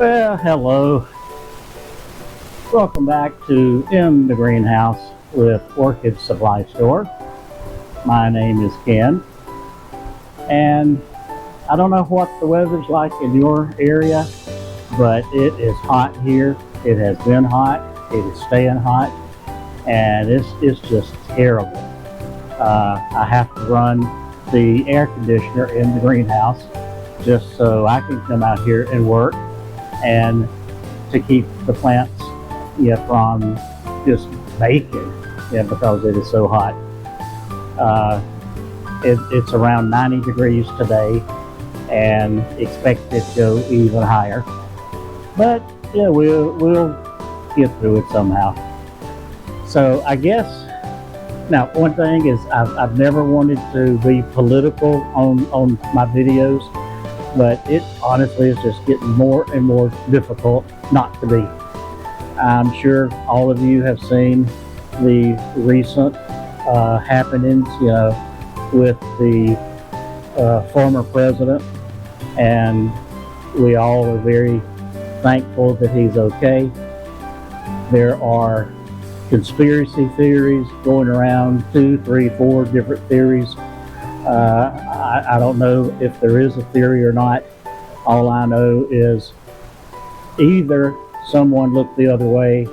Well, hello. Welcome back to In the Greenhouse with Orchid Supply Store. My name is Ken, and I don't know what the weather's like in your area, but it is hot here. It has been hot. It is staying hot, and it's just terrible. I have to run the air conditioner in the greenhouse just so I can come out here and work and to keep the plants from just baking because it is so hot. It's around 90 degrees today and expect it to go even higher. But yeah, we'll get through it somehow. So I guess now one thing is I've never wanted to be political on my videos, but it honestly is just getting more and more difficult not to be. I'm sure all of you have seen the recent happenings, with the former president, and we all are very thankful that he's okay. There are conspiracy theories going around, 2, 3, 4 different theories. I don't know if there is a theory or not. All I know is either someone looked the other way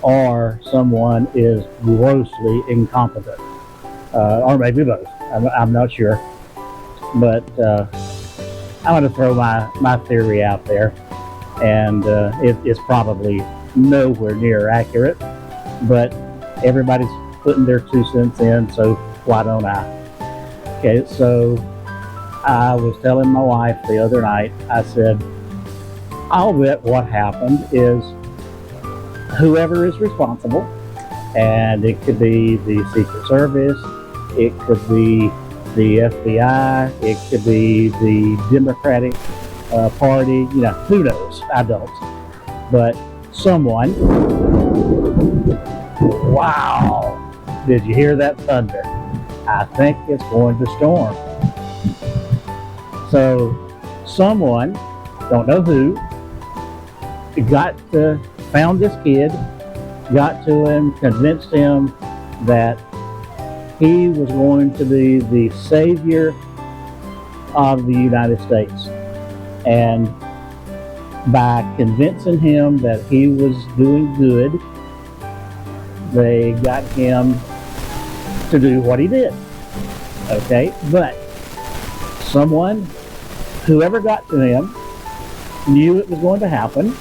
or someone is grossly incompetent, or maybe both. I'm not sure, but I'm going to throw my theory out there, and it's probably nowhere near accurate, but everybody's putting their 2 cents in, so why don't I? Okay, so I was telling my wife the other night, I said, I'll bet what happened is whoever is responsible, and it could be the Secret Service, it could be the FBI, it could be the Democratic Party, who knows? I don't. But someone, wow, did you hear that thunder? I think it's going to storm. So someone, don't know who, found this kid, got to him, convinced him that he was going to be the savior of the United States. And by convincing him that he was doing good, they got him to do what he did. Okay, but whoever got to him, knew it was going to happen.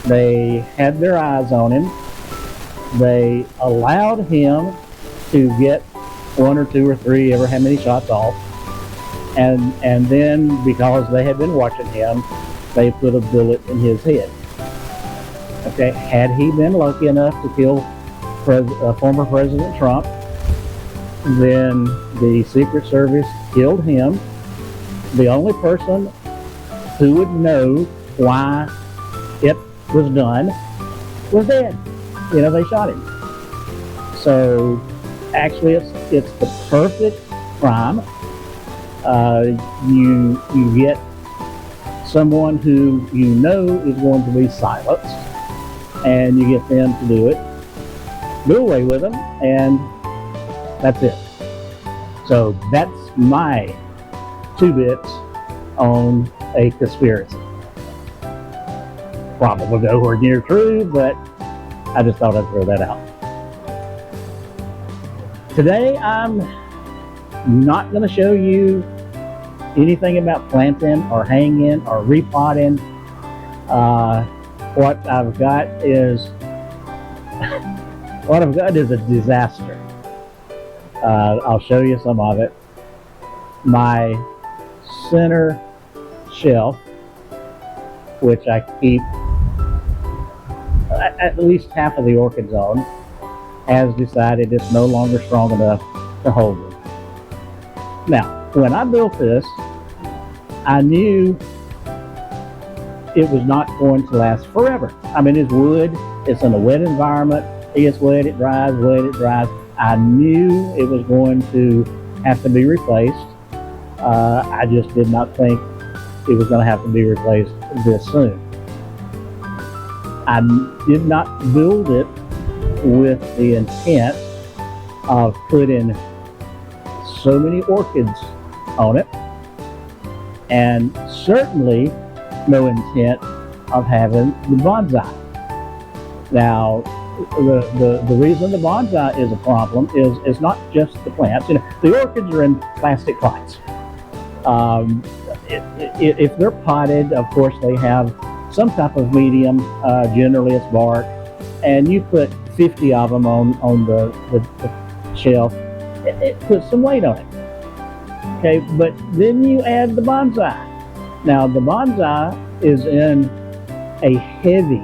They had their eyes on him. They allowed him to get 1 or 2 or 3, ever how many shots off. And then, because they had been watching him, they put a bullet in his head. Okay, had he been lucky enough to kill former President Trump, then the Secret Service killed him. The only person who would know why it was done was dead. They shot him. So actually it's the perfect crime. You get someone who is going to be silenced, and you get them to do away with them, and that's it. So that's my 2 bits on a conspiracy. Probably nowhere near true, but I just thought I'd throw that out. Today I'm not going to show you anything about planting or hanging or repotting. What I've got is a disaster. I'll show you some of it. My center shelf, which I keep at least half of the orchids on, has decided it's no longer strong enough to hold them. Now, when I built this, I knew it was not going to last forever. I mean, it's wood, it's in a wet environment, it gets wet, it dries, wet, it dries. I knew it was going to have to be replaced. I just did not think it was going to have to be replaced this soon. I did not build it with the intent of putting so many orchids on it, and certainly no intent of having the bonsai. Now, the reason the bonsai is a problem is not just the plants. The orchids are in plastic pots. If they're potted, of course, they have some type of medium. Generally, it's bark, and you put 50 of them on the shelf. It puts some weight on it. Okay, but then you add the bonsai. Now, the bonsai is in a heavy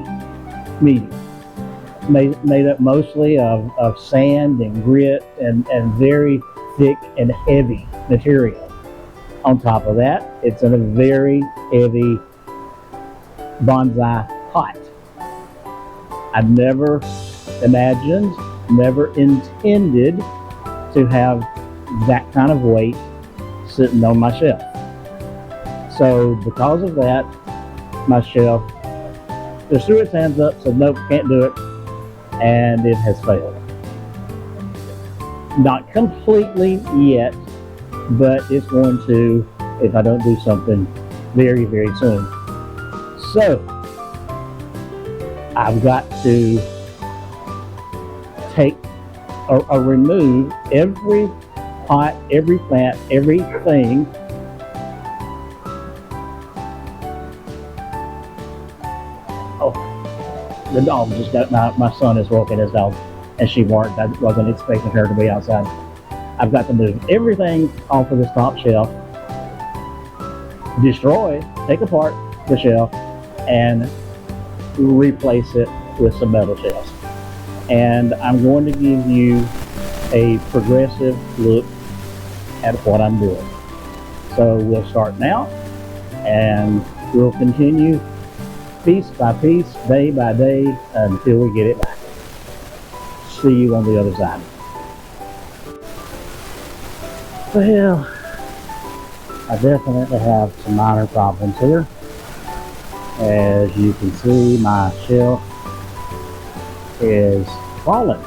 medium, made up mostly of sand and grit and very thick and heavy material. On top of that, it's in a very heavy bonsai pot. I never imagined, never intended to have that kind of weight sitting on my shelf. So because of that, my shelf just threw its hands up, said nope, can't do it, and it has failed. Not completely yet, but it's going to if I don't do something very, very soon. So I've got to take or remove every pot, every plant, everything the dog just got my son is walking his dog, and she weren't. I wasn't expecting her to be outside. I've got to move everything off of this top shelf, destroy, take apart the shelf, and replace it with some metal shelves. And I'm going to give you a progressive look at what I'm doing. So we'll start now, and we'll continue piece by piece, day by day, until we get it back. See you on the other side. Well, I definitely have some minor problems here. As you can see, my shelf is falling.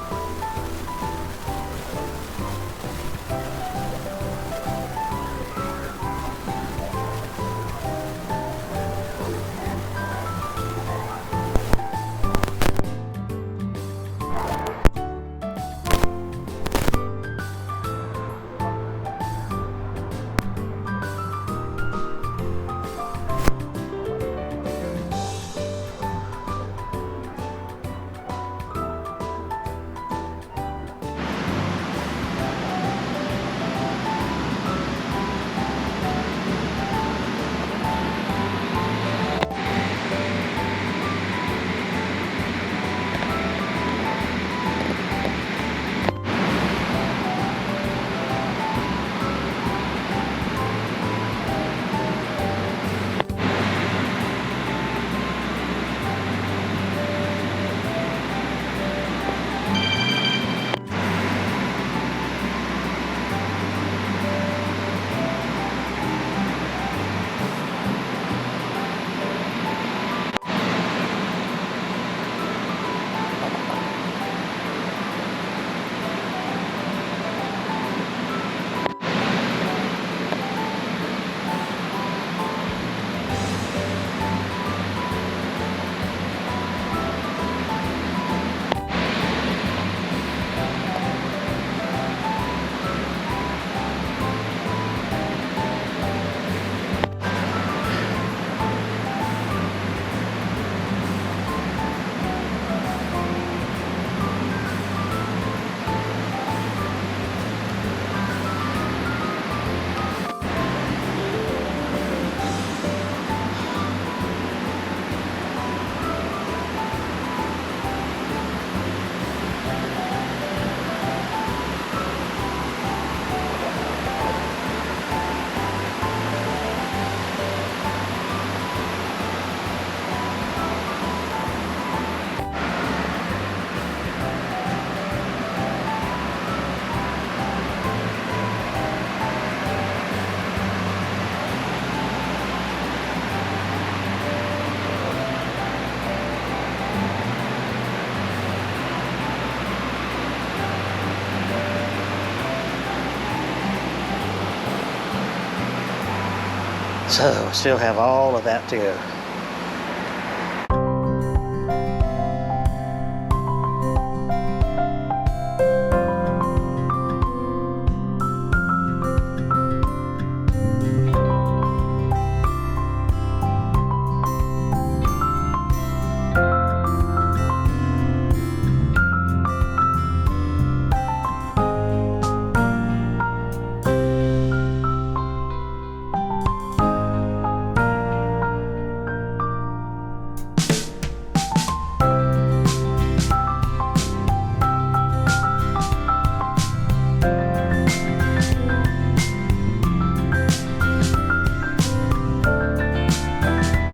So still have all of that to go.